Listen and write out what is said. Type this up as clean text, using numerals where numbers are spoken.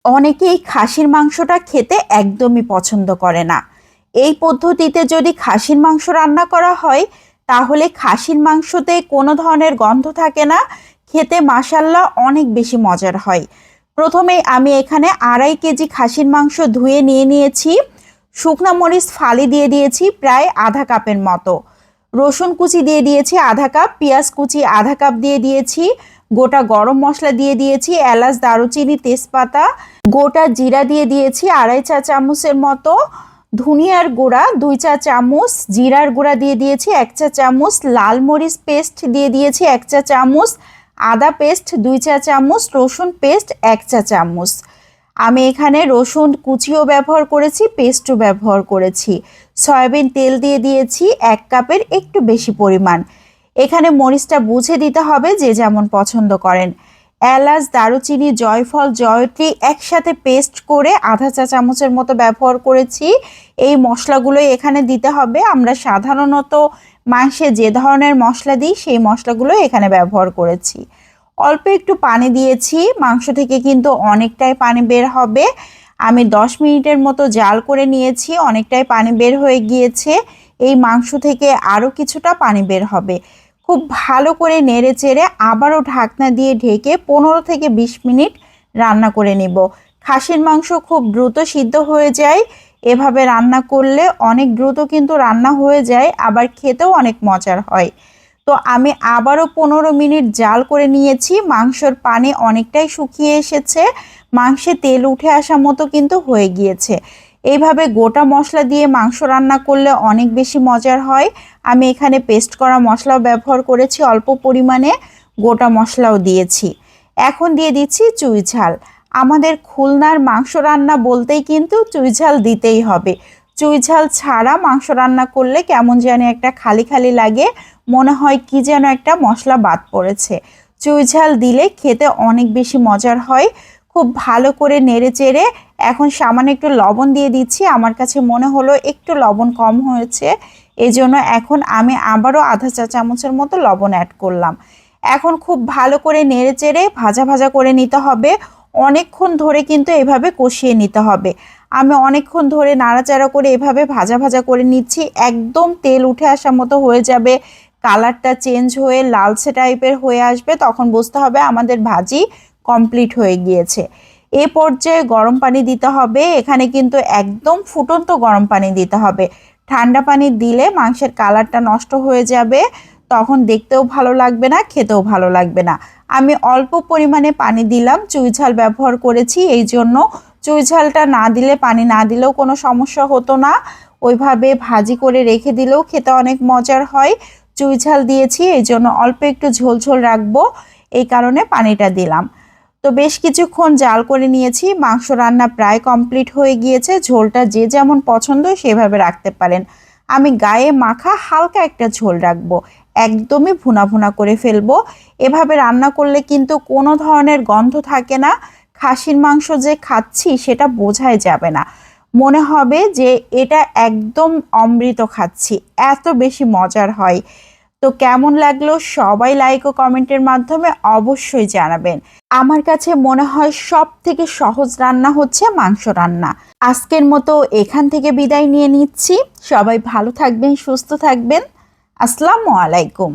অনেকেই খাসির মাংসটা খেতে একদমই পছন্দ করে না। এই পদ্ধতিতে যদি খাসির মাংস রান্না করা হয় তাহলে খাসির মাংসতে কোনো ধরনের গন্ধ থাকে না, খেতে মাশাল্লাহ অনেক বেশি মজার হয়। প্রথমেই আমি এখানে 2.5 কেজি খাসির মাংস ধুয়ে নিয়ে নিয়েছি। শুকনা মরিচ ফালি দিয়ে দিয়েছি প্রায় আধা কাপের মতো, রসুন কুচি দিয়ে দিয়েছি আধা কাপ, পেঁয়াজ কুচি আধা কাপ দিয়ে দিয়েছি, গোটা গরম মশলা দিয়ে দিয়েছি, এলাচ দারুচিনি তেজপাতা, গোটা জিরা দিয়ে দিয়েছি 2.5 চা চামচের মতো, ধনিয়ার গুঁড়া 2 চা চামচ, জিরার গুঁড়া দিয়ে দিয়েছি 1 চা চামচ, লাল মরিচ পেস্ট দিয়ে দিয়েছি 1 চা চামচ, আদা পেস্ট 2 চা চামচ, রসুন পেস্ট 1 চা চামচ। আমি এখানে রসুন কুচিও ব্যবহার করেছি, পেস্টও ব্যবহার করেছি। সয়াবিন তেল দিয়ে দিয়েছি 1 কাপের একটু বেশি পরিমাণ। এখানে মরিচটা বুঝে দিতে হবে যে যেমন পছন্দ করেন। এলাচ দারুচিনি জয়ফল জয়ত্রী একসাথে পেস্ট করে আধা চা চামচের মতো ব্যবহার করেছি। এই মশলাগুলোই এখানে দিতে হবে। আমরা সাধারণত মাংসে যে ধরনের মশলা দিই সেই মশলাগুলো এখানে ব্যবহার করেছি। অল্প একটু পানি দিয়েছি, মাংস থেকে কিন্তু অনেকটাই পানি বের হবে। আমি 10 মিনিটের মতো জাল করে নিয়েছি, অনেকটাই পানি বের হয়ে গিয়েছে। এই মাংস থেকে আরও কিছুটা পানি বের হবে। খুব ভালো করে নেড়ে চেড়ে আবারও ঢাকনা দিয়ে ঢেকে 15 থেকে 20 মিনিট রান্না করে নিব। খাসির মাংস খুব দ্রুত সিদ্ধ হয়ে যায়, এভাবে রান্না করলে অনেক দ্রুত কিন্তু রান্না হয়ে যায়, আবার খেতেও অনেক মজার হয়। তো আমি আবারও 15 মিনিট জাল করে নিয়েছি। মাংসর পানি অনেকটাই শুকিয়ে এসেছে, মাংসে তেল উঠে আসা মতো কিন্তু হয়ে গিয়েছে। এইভাবে গোটা মশলা দিয়ে মাংস রান্না করলে অনেক বেশি মজার হয়। আমি এখানে পেস্ট করা মশলাও ব্যবহার করেছি, অল্প পরিমাণে গোটা মশলাও দিয়েছি। এখন দিয়ে দিচ্ছি চুই ঝাল। আমাদের খুলনার মাংস রান্না বলতেই কিন্তু চুই ঝাল দিতেই হবে। চুই ঝাল ছাড়া মাংস রান্না করলে কেমন যেন একটা খালি খালি লাগে, মনে হয় কি যেন একটা মশলা বাদ পড়েছে। চুই ঝাল দিলে খেতে অনেক বেশি মজার হয়। খুব ভালো করে নেড়ে চেড়ে এখন সামান্য একটু লবণ দিয়ে দিচ্ছি। আমার কাছে মনে হলো একটু লবণ কম হয়েছে, এই জন্য এখন আমি আবারও আধা চা চামচের মতো লবণ অ্যাড করলাম। এখন খুব ভালো করে নেড়ে চেড়ে ভাজা ভাজা করে নিতে হবে। অনেকক্ষণ ধরে কিন্তু এভাবে কষিয়ে নিতে হবে। আমি অনেকক্ষণ ধরে নাড়াচাড়া করে এভাবে ভাজা ভাজা করে নিচ্ছি। একদম তেল উঠে আসা মতো হয়ে যাবে, কালারটা চেঞ্জ হয়ে লালচে টাইপের হয়ে আসবে, তখন বুঝতে হবে আমাদের ভাজি কমপ্লিট হয়ে গিয়েছে। এ পর্যায়ে গরম পানি দিতে হবে। এখানে কিন্তু একদম ফুটন্ত গরম পানি দিতে হবে। ঠান্ডা পানি দিলে মাংসের কালারটা নষ্ট হয়ে যাবে, তখন দেখতেও ভালো লাগবে না, খেতেও ভালো লাগবে না। আমি অল্প পরিমাণে পানি দিলাম, চুই ঝাল ব্যবহার করেছি এই জন্য। চুই ঝালটা না দিলে, পানি না দিলেও কোনো সমস্যা হতো না, ওইভাবে ভাজি করে রেখে দিলেও খেতে অনেক মজার হয়। চুই ঝাল দিয়েছি এই জন্য অল্প একটু ঝোল ঝোল রাখবো, এই কারণে পানিটা দিলাম। তো বেশ কিছুক্ষণ জাল করে নিয়েছি, মাংস রান্না প্রায় কমপ্লিট হয়ে গিয়েছে। ঝোলটা যে যেমন পছন্দ সেভাবে রাখতে পারেন। আমি গায়ে মাখা হালকা একটা ঝোল রাখবো, একদমই ভুনা ভুনা করে ফেলবো। এভাবে রান্না করলে কিন্তু কোনো ধরনের গন্ধ থাকে না, খাসির মাংস যে খাচ্ছি সেটা বোঝাই যাবে না, মনে হবে যে এটা একদম অমৃত খাচ্ছি, এত বেশি মজার হয়। তো কেমন লাগলো সবাই লাইক ও কমেন্টের মাধ্যমে অবশ্যই জানাবেন। আমার কাছে মনে হয় সব থেকে সহজ রান্না হচ্ছে মাংস রান্না। আজকের মতো এখান থেকে বিদায় নিয়ে নিচ্ছি। সবাই ভালো থাকবেন, সুস্থ থাকবেন। আসসালামু আলাইকুম।